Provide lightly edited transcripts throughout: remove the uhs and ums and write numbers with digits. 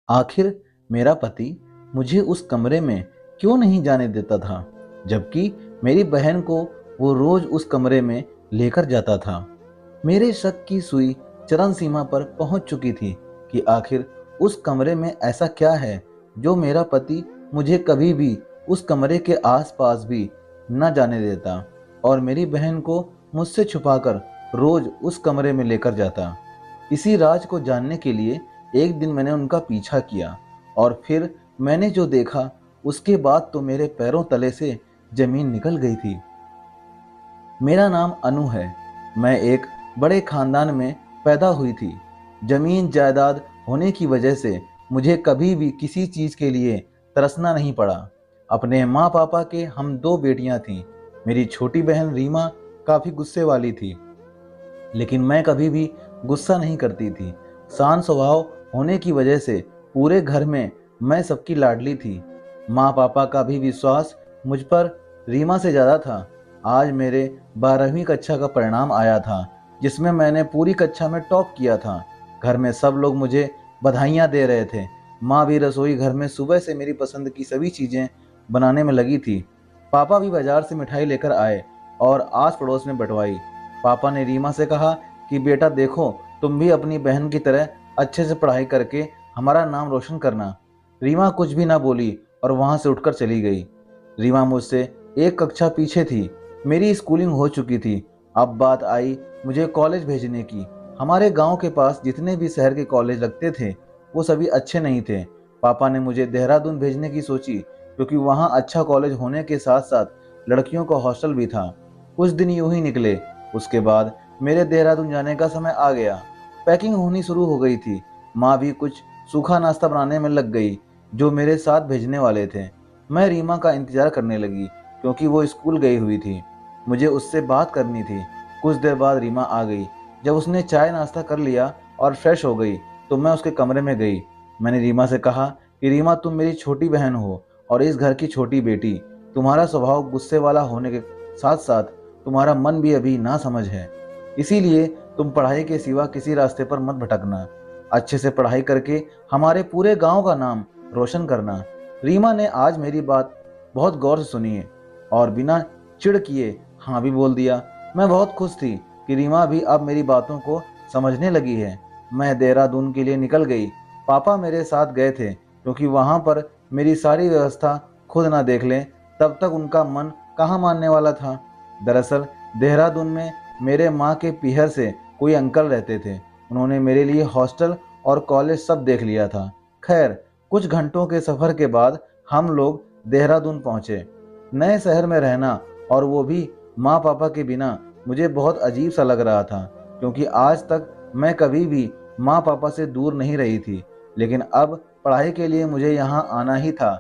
आखिर मेरा पति मुझे उस कमरे में क्यों नहीं जाने देता था, जबकि मेरी बहन को वो रोज उस कमरे में लेकर जाता था। मेरे शक की सुई चरम सीमा पर पहुंच चुकी थी कि आखिर उस कमरे में ऐसा क्या है जो मेरा पति मुझे कभी भी उस कमरे के आसपास भी न जाने देता और मेरी बहन को मुझसे छुपाकर रोज उस कमरे में लेकर जाता। इसी राज को जानने के लिए एक दिन मैंने उनका पीछा किया और फिर मैंने जो देखा उसके बाद तो मेरे पैरों तले से जमीन निकल गई थी। मेरा नाम अनु है। मैं एक बड़े खानदान में पैदा हुई थी। जमीन जायदाद होने की वजह से मुझे कभी भी किसी चीज के लिए तरसना नहीं पड़ा। अपने माँ पापा के हम दो बेटियां थीं। मेरी छोटी बहन रीमा काफी गुस्से वाली थी, लेकिन मैं कभी भी गुस्सा नहीं करती थी। शांत स्वभाव होने की वजह से पूरे घर में मैं सबकी लाडली थी। माँ पापा का भी विश्वास मुझ पर रीमा से ज़्यादा था। आज मेरे 12वीं कक्षा का परिणाम आया था, जिसमें मैंने पूरी कक्षा में टॉप किया था। घर में सब लोग मुझे बधाइयाँ दे रहे थे। माँ भी रसोई घर में सुबह से मेरी पसंद की सभी चीज़ें बनाने में लगी थी। पापा भी बाजार से मिठाई लेकर आए और आस पड़ोस में बंटवाई। पापा ने रीमा से कहा कि बेटा देखो, तुम भी अपनी बहन की तरह अच्छे से पढ़ाई करके हमारा नाम रोशन करना। रीमा कुछ भी ना बोली और वहां से उठकर चली गई। रीमा मुझसे एक कक्षा पीछे थी। मेरी स्कूलिंग हो चुकी थी। अब बात आई मुझे कॉलेज भेजने की। हमारे गांव के पास जितने भी शहर के कॉलेज लगते थे वो सभी अच्छे नहीं थे। पापा ने मुझे देहरादून भेजने की सोची, क्योंकि वहाँ अच्छा कॉलेज होने के साथ साथ लड़कियों का हॉस्टल भी था। कुछ दिन यूं ही निकले। उसके बाद मेरे देहरादून जाने का समय आ गया। पैकिंग होनी शुरू हो गई थी। माँ भी कुछ सूखा नाश्ता बनाने में लग गई जो मेरे साथ भेजने वाले थे। मैं रीमा का इंतजार करने लगी, क्योंकि वो स्कूल गई हुई थी। मुझे उससे बात करनी थी। कुछ देर बाद रीमा आ गई। जब उसने चाय नाश्ता कर लिया और फ्रेश हो गई तो मैं उसके कमरे में गई। मैंने रीमा से कहा कि रीमा, तुम मेरी छोटी बहन हो और इस घर की छोटी बेटी। तुम्हारा स्वभाव गुस्से वाला होने के साथ साथ तुम्हारा मन भी अभी ना समझ है। इसीलिए तुम पढ़ाई के सिवा किसी रास्ते पर मत भटकना। अच्छे से पढ़ाई करके हमारे पूरे गांव का नाम रोशन करना। रीमा ने आज मेरी बात बहुत गौर से सुनी है और बिना चिढ़ किए हाँ भी बोल दिया। मैं बहुत खुश थी कि रीमा भी अब मेरी बातों को समझने लगी है। मैं देहरादून के लिए निकल गई। पापा मेरे साथ गए थे, क्योंकि वहां पर मेरी सारी व्यवस्था खुद ना देख लें तब तक उनका मन कहाँ मानने वाला था। दरअसल देहरादून में मेरे माँ के पीहर से कोई अंकल रहते थे। उन्होंने मेरे लिए हॉस्टल और कॉलेज सब देख लिया था। खैर, कुछ घंटों के सफ़र के बाद हम लोग देहरादून पहुँचे। नए शहर में रहना और वो भी माँ पापा के बिना मुझे बहुत अजीब सा लग रहा था, क्योंकि आज तक मैं कभी भी माँ पापा से दूर नहीं रही थी। लेकिन अब पढ़ाई के लिए मुझे यहाँ आना ही था।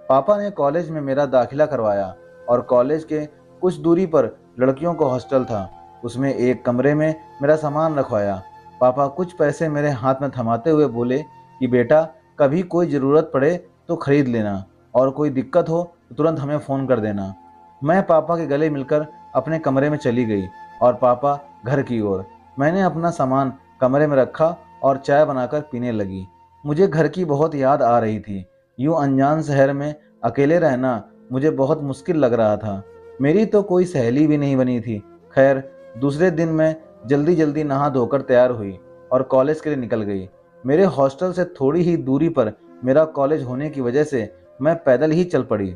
पापा ने कॉलेज में मेरा दाखिला करवाया और कॉलेज के कुछ दूरी पर लड़कियों का हॉस्टल था। उसमें एक कमरे में मेरा सामान रखवाया। पापा कुछ पैसे मेरे हाथ में थमाते हुए बोले कि बेटा, कभी कोई ज़रूरत पड़े तो खरीद लेना और कोई दिक्कत हो तो तुरंत हमें फ़ोन कर देना। मैं पापा के गले मिलकर अपने कमरे में चली गई और पापा घर की ओर। मैंने अपना सामान कमरे में रखा और चाय बनाकर पीने लगी। मुझे घर की बहुत याद आ रही थी। यूं अनजान शहर में अकेले रहना मुझे बहुत मुश्किल लग रहा था। मेरी तो कोई सहेली भी नहीं बनी थी। खैर, दूसरे दिन मैं जल्दी जल्दी नहा धोकर तैयार हुई और कॉलेज के लिए निकल गई। मेरे हॉस्टल से थोड़ी ही दूरी पर मेरा कॉलेज होने की वजह से मैं पैदल ही चल पड़ी।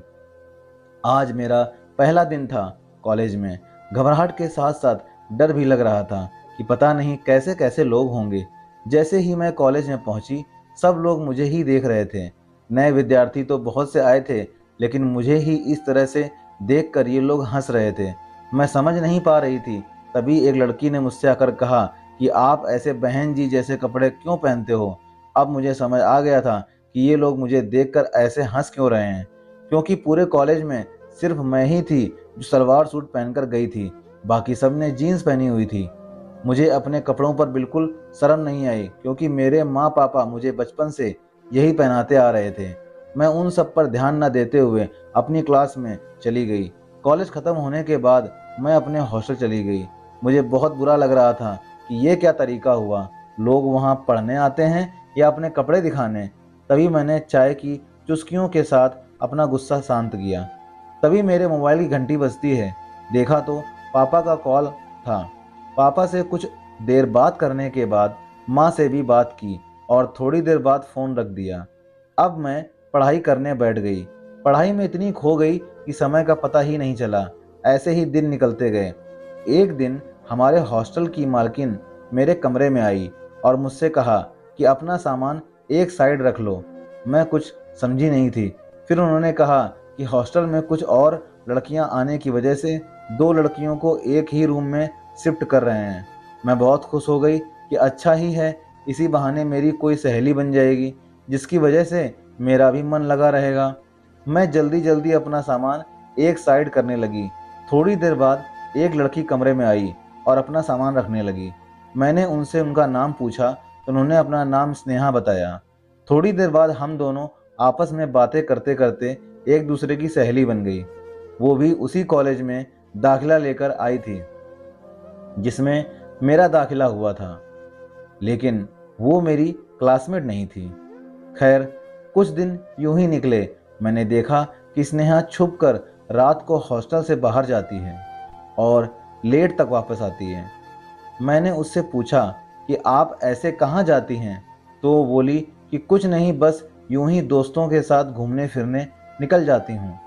आज मेरा पहला दिन था कॉलेज में। घबराहट के साथ साथ डर भी लग रहा था कि पता नहीं कैसे कैसे लोग होंगे। जैसे ही मैं कॉलेज में पहुंची, सब लोग मुझे ही देख रहे थे। नए विद्यार्थी तो बहुत से आए थे, लेकिन मुझे ही इस तरह से देखकर ये लोग हंस रहे थे। मैं समझ नहीं पा रही थी। तभी एक लड़की ने मुझसे आकर कहा कि आप ऐसे बहन जी जैसे कपड़े क्यों पहनते हो। अब मुझे समझ आ गया था कि ये लोग मुझे देखकर ऐसे हंस क्यों रहे हैं, क्योंकि पूरे कॉलेज में सिर्फ मैं ही थी जो सलवार सूट पहनकर गई थी। बाकी सब ने जीन्स पहनी हुई थी। मुझे अपने कपड़ों पर बिल्कुल शर्म नहीं आई, क्योंकि मेरे माँ पापा मुझे बचपन से यही पहनाते आ रहे थे। मैं उन सब पर ध्यान न देते हुए अपनी क्लास में चली गई। कॉलेज खत्म होने के बाद मैं अपने हॉस्टल चली गई। मुझे बहुत बुरा लग रहा था कि ये क्या तरीका हुआ। लोग वहाँ पढ़ने आते हैं या अपने कपड़े दिखाने। तभी मैंने चाय की चुस्कियों के साथ अपना गुस्सा शांत किया। तभी मेरे मोबाइल की घंटी बजती है। देखा तो पापा का कॉल था। पापा से कुछ देर बात करने के बाद माँ से भी बात की और थोड़ी देर बाद फ़ोन रख दिया। अब मैं पढ़ाई करने बैठ गई। पढ़ाई में इतनी खो गई कि समय का पता ही नहीं चला। ऐसे ही दिन निकलते गए। एक दिन हमारे हॉस्टल की मालकिन मेरे कमरे में आई और मुझसे कहा कि अपना सामान एक साइड रख लो। मैं कुछ समझी नहीं थी। फिर उन्होंने कहा कि हॉस्टल में कुछ और लड़कियां आने की वजह से 2 लड़कियों को एक ही रूम में शिफ्ट कर रहे हैं। मैं बहुत खुश हो गई कि अच्छा ही है, इसी बहाने मेरी कोई सहेली बन जाएगी जिसकी वजह से मेरा भी मन लगा रहेगा। मैं जल्दी जल्दी अपना सामान एक साइड करने लगी। थोड़ी देर बाद एक लड़की कमरे में आई और अपना सामान रखने लगी। मैंने उनसे उनका नाम पूछा तो उन्होंने अपना नाम स्नेहा बताया। थोड़ी देर बाद हम दोनों आपस में बातें करते करते एक दूसरे की सहेली बन गई। वो भी उसी कॉलेज में दाखिला लेकर आई थी जिसमें मेरा दाखिला हुआ था, लेकिन वो मेरी क्लासमेट नहीं थी। खैर, कुछ दिन यूं ही निकले। मैंने देखा कि स्नेहा छुप कर रात को हॉस्टल से बाहर जाती है और लेट तक वापस आती है। मैंने उससे पूछा कि आप ऐसे कहाँ जाती हैं, तो वो बोली कि कुछ नहीं, बस यूं ही दोस्तों के साथ घूमने फिरने निकल जाती हूँ।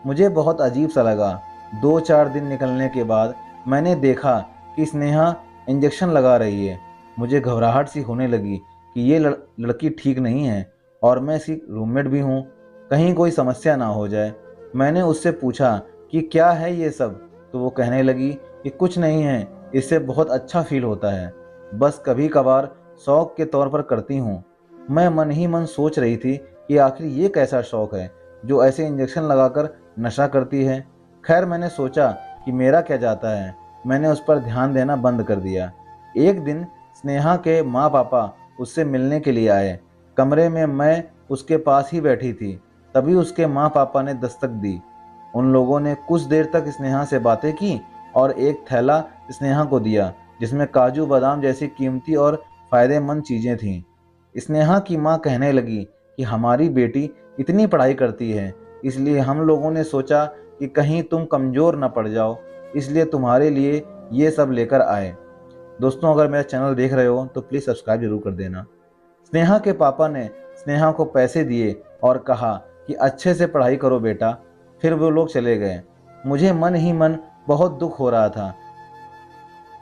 मुझे बहुत अजीब सा लगा। 2-4 दिन निकलने के बाद मैंने देखा कि स्नेहा इंजेक्शन लगा रही है। मुझे घबराहट सी होने लगी कि ये लड़की ठीक नहीं है और मैं इसकी रूममेट भी हूँ, कहीं कोई समस्या ना हो जाए। मैंने उससे पूछा कि क्या है ये सब, तो वो कहने लगी कि कुछ नहीं है, इससे बहुत अच्छा फील होता है, बस कभी कभार शौक के तौर पर करती हूँ। मैं मन ही मन सोच रही थी कि आखिर ये कैसा शौक है जो ऐसे इंजेक्शन लगाकर नशा करती है। खैर, मैंने सोचा कि मेरा क्या जाता है, मैंने उस पर ध्यान देना बंद कर दिया। एक दिन स्नेहा के माँ पापा उससे मिलने के लिए आए। कमरे में मैं उसके पास ही बैठी थी। तभी उसके माँ पापा ने दस्तक दी। उन लोगों ने कुछ देर तक स्नेहा से बातें की और एक थैला स्नेहा को दिया जिसमें काजू बादाम जैसी कीमती और फायदेमंद चीजें थीं। स्नेहा की माँ कहने लगी कि हमारी बेटी इतनी पढ़ाई करती है, इसलिए हम लोगों ने सोचा कि कहीं तुम कमज़ोर न पड़ जाओ, इसलिए तुम्हारे लिए ये सब लेकर आए। दोस्तों, अगर मेरा चैनल देख रहे हो तो प्लीज़ सब्सक्राइब जरूर कर देना। स्नेहा के पापा ने स्नेहा को पैसे दिए और कहा कि अच्छे से पढ़ाई करो बेटा। फिर वो लोग चले गए। मुझे मन ही मन बहुत दुख हो रहा था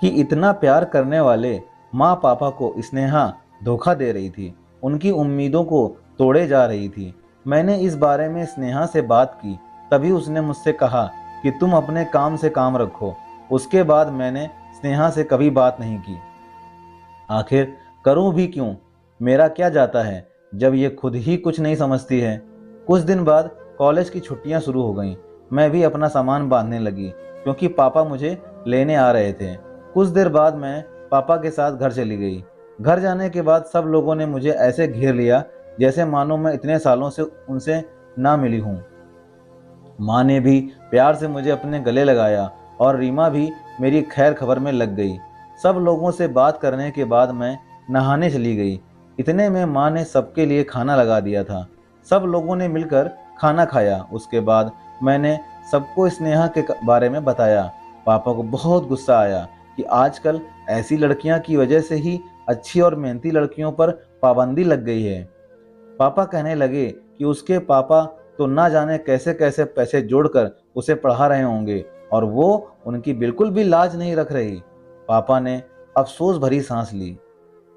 कि इतना प्यार करने वाले माँ पापा को स्नेहा धोखा दे रही थी, उनकी उम्मीदों को तोड़े जा रही थी। मैंने इस बारे में स्नेहा से बात की। तभी उसने मुझसे कहा कि तुम अपने काम से काम रखो। उसके बाद मैंने स्नेहा से कभी बात नहीं की। आखिर करूं भी क्यों, मेरा क्या जाता है जब ये खुद ही कुछ नहीं समझती है। कुछ दिन बाद कॉलेज की छुट्टियां शुरू हो गईं। मैं भी अपना सामान बांधने लगी क्योंकि पापा मुझे लेने आ रहे थे। कुछ देर बाद मैं पापा के साथ घर चली गई। घर जाने के बाद सब लोगों ने मुझे ऐसे घेर लिया जैसे मानो मैं इतने सालों से उनसे ना मिली हूँ। माँ ने भी प्यार से मुझे अपने गले लगाया और रीमा भी मेरी खैर खबर में लग गई। सब लोगों से बात करने के बाद मैं नहाने चली गई। इतने में माँ ने सबके लिए खाना लगा दिया था। सब लोगों ने मिलकर खाना खाया। उसके बाद मैंने सबको स्नेहा के बारे में बताया। पापा को बहुत गुस्सा आया कि आजकल ऐसी लड़कियां की वजह से ही अच्छी और मेहनती लड़कियों पर पाबंदी लग गई है। पापा कहने लगे कि उसके पापा तो ना जाने कैसे कैसे पैसे जोड़कर उसे पढ़ा रहे होंगे और वो उनकी बिल्कुल भी लाज नहीं रख रही। पापा ने अफसोस भरी सांस ली।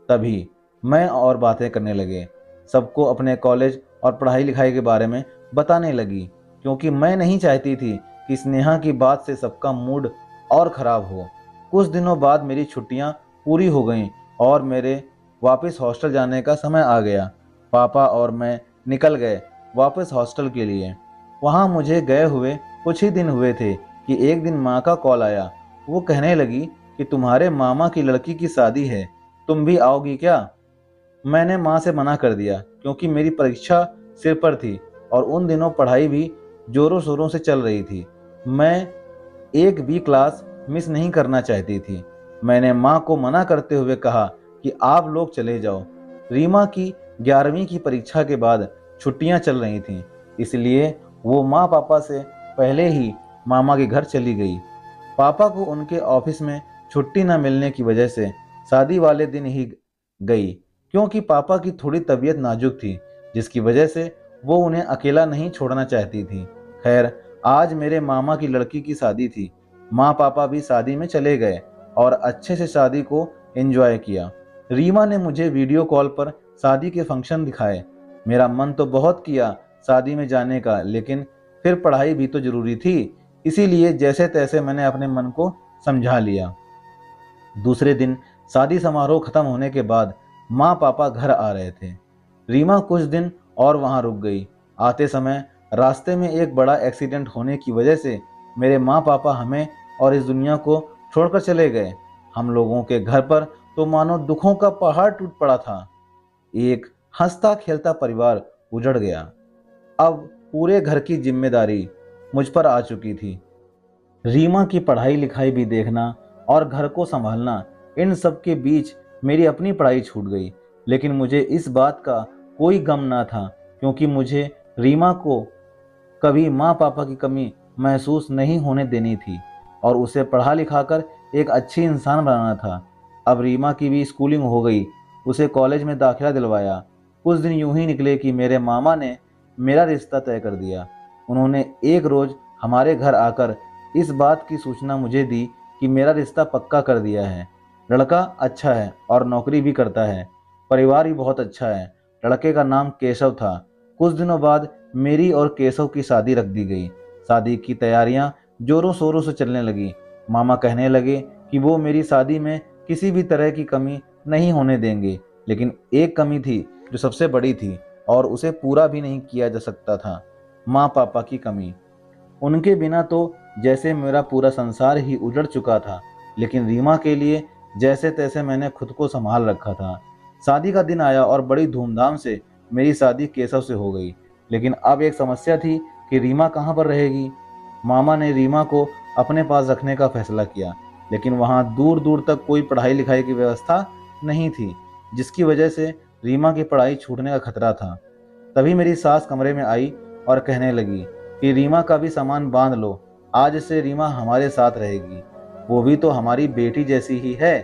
तभी मैं और बातें करने लगे। सबको अपने कॉलेज और पढ़ाई लिखाई के बारे में बताने लगी क्योंकि मैं नहीं चाहती थी कि स्नेहा की बात से सबका मूड और ख़राब हो। कुछ दिनों बाद मेरी छुट्टियां पूरी हो गईं और मेरे वापस हॉस्टल जाने का समय आ गया। पापा और मैं निकल गए वापस हॉस्टल के लिए। वहाँ मुझे गए हुए कुछ ही दिन हुए थे कि एक दिन माँ का कॉल आया। वो कहने लगी कि तुम्हारे मामा की लड़की की शादी है, तुम भी आओगी क्या? मैंने माँ से मना कर दिया क्योंकि मेरी परीक्षा सिर पर थी और उन दिनों पढ़ाई भी जोरों शोरों से चल रही थी। मैं एक भी क्लास मिस नहीं करना चाहती थी। मैंने माँ को मना करते हुए कहा कि आप लोग चले जाओ। रीमा की 11वीं की परीक्षा के बाद छुट्टियां चल रही थीं, इसलिए वो माँ पापा से पहले ही मामा के घर चली गई। पापा को उनके ऑफिस में छुट्टी न मिलने की वजह से शादी वाले दिन ही गई, क्योंकि पापा की थोड़ी तबीयत नाजुक थी, जिसकी वजह से वो उन्हें अकेला नहीं छोड़ना चाहती थी। खैर, आज मेरे मामा की लड़की की शादी थी। माँ पापा भी शादी में चले गए और अच्छे से शादी को एंजॉय किया। रीमा ने मुझे वीडियो कॉल पर शादी के फंक्शन दिखाए। मेरा मन तो बहुत किया शादी में जाने का, लेकिन फिर पढ़ाई भी तो जरूरी थी, इसीलिए जैसे तैसे मैंने अपने मन को समझा लिया। दूसरे दिन शादी समारोह खत्म होने के बाद माँ पापा घर आ रहे थे। रीमा कुछ दिन और वहां रुक गई। आते समय रास्ते में एक बड़ा एक्सीडेंट होने की वजह से मेरे माँ पापा हमें और इस दुनिया को छोड़कर चले गए। हम लोगों के घर पर तो मानो दुखों का पहाड़ टूट पड़ा था। एक हंसता खेलता परिवार उजड़ गया। अब पूरे घर की जिम्मेदारी मुझ पर आ चुकी थी। रीमा की पढ़ाई लिखाई भी देखना और घर को संभालना, इन सब के बीच मेरी अपनी पढ़ाई छूट गई। लेकिन मुझे इस बात का कोई गम ना था, क्योंकि मुझे रीमा को कभी माँ पापा की कमी महसूस नहीं होने देनी थी और उसे पढ़ा लिखाकर एक अच्छी इंसान बनाना था। अब रीमा की भी स्कूलिंग हो गई, उसे कॉलेज में दाखिला दिलवाया। कुछ दिन यूं ही निकले कि मेरे मामा ने मेरा रिश्ता तय कर दिया। उन्होंने एक रोज हमारे घर आकर इस बात की सूचना मुझे दी कि मेरा रिश्ता पक्का कर दिया है। लड़का अच्छा है और नौकरी भी करता है, परिवार भी बहुत अच्छा है। लड़के का नाम केशव था। कुछ दिनों बाद मेरी और केशव की शादी रख दी गई। शादी की तैयारियां जोरों शोरों से चलने लगी। मामा कहने लगे कि वो मेरी शादी में किसी भी तरह की कमी नहीं होने देंगे, लेकिन एक कमी थी जो सबसे बड़ी थी और उसे पूरा भी नहीं किया जा सकता था, माँ पापा की कमी। उनके बिना तो जैसे मेरा पूरा संसार ही उजड़ चुका था, लेकिन रीमा के लिए जैसे तैसे मैंने खुद को संभाल रखा था। शादी का दिन आया और बड़ी धूमधाम से मेरी शादी केशव से हो गई। लेकिन अब एक समस्या थी कि रीमा कहाँ पर रहेगी। मामा ने रीमा को अपने पास रखने का फैसला किया, लेकिन वहाँ दूर दूर तक कोई पढ़ाई लिखाई की व्यवस्था नहीं थी, जिसकी वजह से रीमा की पढ़ाई छूटने का खतरा था। तभी मेरी सास कमरे में आई और कहने लगी कि रीमा का भी सामान बांध लो, आज से रीमा हमारे साथ रहेगी, वो भी तो हमारी बेटी जैसी ही है।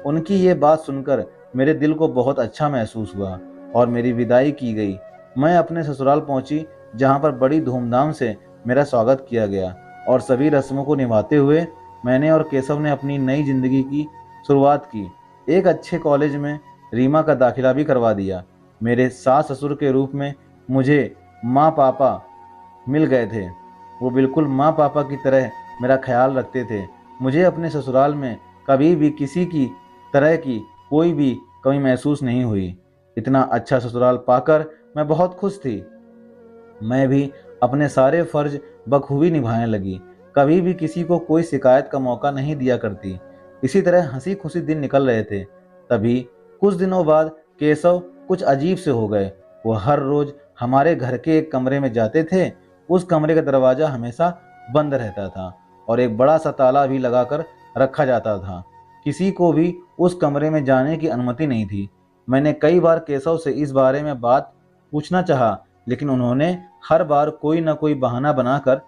उनकी ये बात सुनकर मेरे दिल को बहुत अच्छा महसूस हुआ और मेरी विदाई की गई। मैं अपने ससुराल पहुंची, जहां पर बड़ी धूमधाम से मेरा स्वागत किया गया और सभी रस्मों को निभाते हुए मैंने और केशव ने अपनी नई जिंदगी की शुरुआत की। एक अच्छे कॉलेज में रीमा का दाखिला भी करवा दिया। मेरे सास ससुर के रूप में मुझे माँ पापा मिल गए थे। वो बिल्कुल माँ पापा की तरह मेरा ख्याल रखते थे। मुझे अपने ससुराल में कभी भी किसी की तरह की कोई भी कमी महसूस नहीं हुई। इतना अच्छा ससुराल पाकर मैं बहुत खुश थी। मैं भी अपने सारे फर्ज बखूबी निभाने लगी, कभी भी किसी को कोई शिकायत का मौका नहीं दिया करती। इसी तरह हंसी खुशी दिन निकल रहे थे। तभी कुछ दिनों बाद केशव कुछ अजीब से हो गए। वो हर रोज हमारे घर के एक कमरे में जाते थे। उस कमरे का दरवाजा हमेशा बंद रहता था और एक बड़ा सा ताला भी लगाकर रखा जाता था। किसी को भी उस कमरे में जाने की अनुमति नहीं थी। मैंने कई बार केशव से इस बारे में बात पूछना चाहा, लेकिन उन्होंने हर बार कोई ना कोई बहाना बनाकर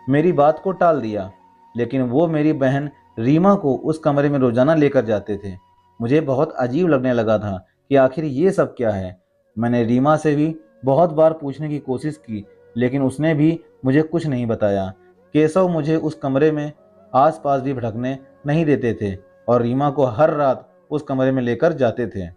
मेरी बात को टाल दिया। लेकिन वो मेरी बहन रीमा को उस कमरे में रोजाना लेकर जाते थे। मुझे बहुत अजीब लगने लगा था कि आखिर ये सब क्या है। मैंने रीमा से भी बहुत बार पूछने की कोशिश की, लेकिन उसने भी मुझे कुछ नहीं बताया। केशव मुझे उस कमरे में आसपास भी भटकने नहीं देते थे और रीमा को हर रात उस कमरे में लेकर जाते थे।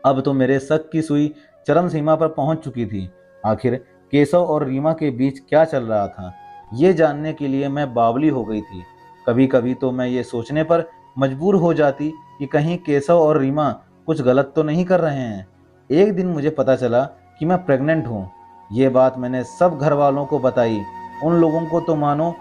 अब तो मेरे शक की सुई चरम सीमा पर पहुंच चुकी थी। आखिर केशव और रीमा के बीच क्या चल रहा था, ये जानने के लिए मैं बावली हो गई थी। कभी कभी तो मैं ये सोचने पर मजबूर हो जाती कि कहीं केशव और रीमा कुछ गलत तो नहीं कर रहे हैं। एक दिन मुझे पता चला कि मैं प्रेग्नेंट हूँ। ये बात मैंने सब घर वालों को बताई। उन लोगों को तो मानो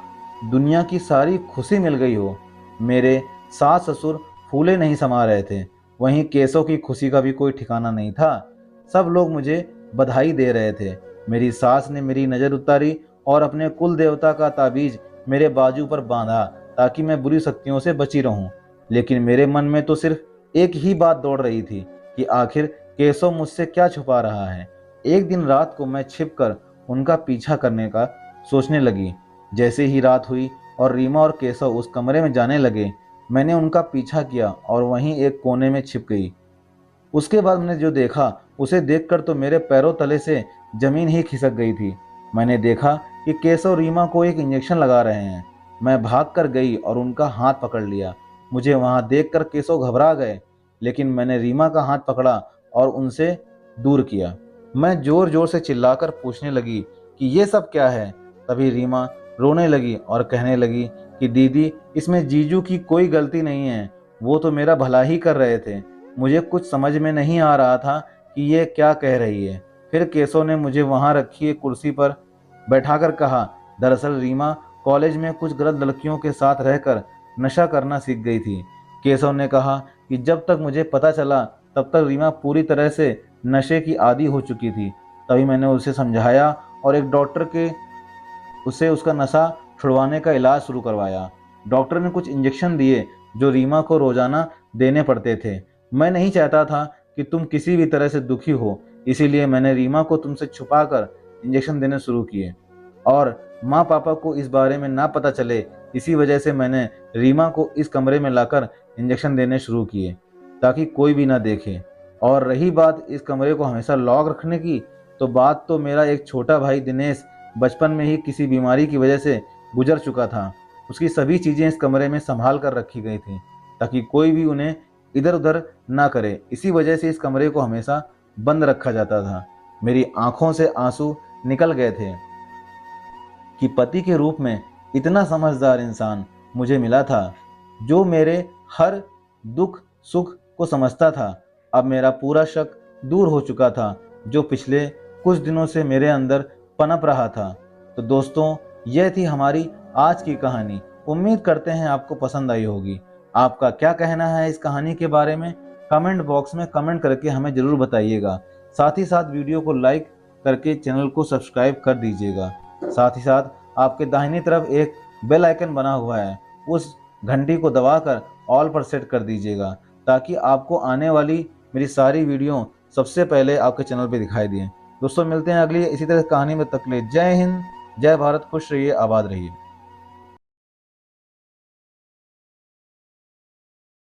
दुनिया की सारी खुशी मिल गई हो। मेरे सास ससुर फूले नहीं समा रहे थे, वहीं केशव की खुशी का भी कोई ठिकाना नहीं था। सब लोग मुझे बधाई दे रहे थे। मेरी सास ने मेरी नज़र उतारी और अपने कुल देवता का ताबीज मेरे बाजू पर बांधा ताकि मैं बुरी शक्तियों से बची रहूं। लेकिन मेरे मन में तो सिर्फ एक ही बात दौड़ रही थी कि आखिर केशव मुझसे क्या छुपा रहा है। एक दिन रात को मैं छिपकर उनका पीछा करने का सोचने लगी। जैसे ही रात हुई और रीमा और केशव उस कमरे में जाने लगे, मैंने उनका पीछा किया और वहीं एक कोने में छिप गई। उसके बाद मैंने जो देखा उसे देखकर तो मेरे पैरों तले से जमीन ही खिसक गई थी। मैंने देखा कि केशव रीमा को एक इंजेक्शन लगा रहे हैं। मैं भागकर गई और उनका हाथ पकड़ लिया। मुझे वहां देखकर केशव घबरा गए, लेकिन मैंने रीमा का हाथ पकड़ा और उनसे दूर किया। मैं जोर जोर से चिल्लाकर पूछने लगी कि ये सब क्या है। तभी रीमा रोने लगी और कहने लगी कि दीदी, इसमें जीजू की कोई गलती नहीं है, वो तो मेरा भला ही कर रहे थे। मुझे कुछ समझ में नहीं आ रहा था कि ये क्या कह रही है। फिर केशव ने मुझे वहां रखी एक कुर्सी पर बैठाकर कहा, दरअसल रीमा कॉलेज में कुछ गलत लड़कियों के साथ रहकर नशा करना सीख गई थी। केशव ने कहा कि जब तक मुझे पता चला तब तक रीमा पूरी तरह से नशे की आदी हो चुकी थी। तभी मैंने उसे समझाया और एक डॉक्टर के उसे उसका नशा छुड़वाने का इलाज शुरू करवाया। डॉक्टर ने कुछ इंजेक्शन दिए जो रीमा को रोजाना देने पड़ते थे। मैं नहीं चाहता था कि तुम किसी भी तरह से दुखी हो, इसीलिए मैंने रीमा को तुमसे छुपाकर इंजेक्शन देने शुरू किए और माँ पापा को इस बारे में ना पता चले। इसी वजह से मैंने रीमा को इस कमरे में लाकर इंजेक्शन देने शुरू किए ताकि कोई भी ना देखे। और रही बात इस कमरे को हमेशा लॉक रखने की, तो बात तो मेरा एक छोटा भाई दिनेश बचपन में ही किसी बीमारी की वजह से गुजर चुका था। उसकी सभी चीज़ें इस कमरे में संभाल कर रखी गई थी ताकि कोई भी उन्हें इधर उधर ना करे। इसी वजह से इस कमरे को हमेशा बंद रखा जाता था। मेरी आंखों से आंसू निकल गए थे कि पति के रूप में इतना समझदार इंसान मुझे मिला था, जो मेरे हर दुख सुख को समझता था। अब मेरा पूरा शक दूर हो चुका था, जो पिछले कुछ दिनों से मेरे अंदर पनप रहा था। तो दोस्तों, यह थी हमारी आज की कहानी। उम्मीद करते हैं आपको पसंद आई होगी। आपका क्या कहना है इस कहानी के बारे में कमेंट बॉक्स में कमेंट करके हमें ज़रूर बताइएगा। साथ ही साथ वीडियो को लाइक करके चैनल को सब्सक्राइब कर दीजिएगा। साथ ही साथ आपके दाहिनी तरफ एक बेल आइकन बना हुआ है, उस घंटी को दबाकर ऑल पर सेट कर दीजिएगा ताकि आपको आने वाली मेरी सारी वीडियो सबसे पहले आपके चैनल पे दिखाई दें। दोस्तों, मिलते हैं अगली इसी तरह कहानी में। तक ले जय हिंद, जय भारत, खुश रहिए, आबाद रहिए।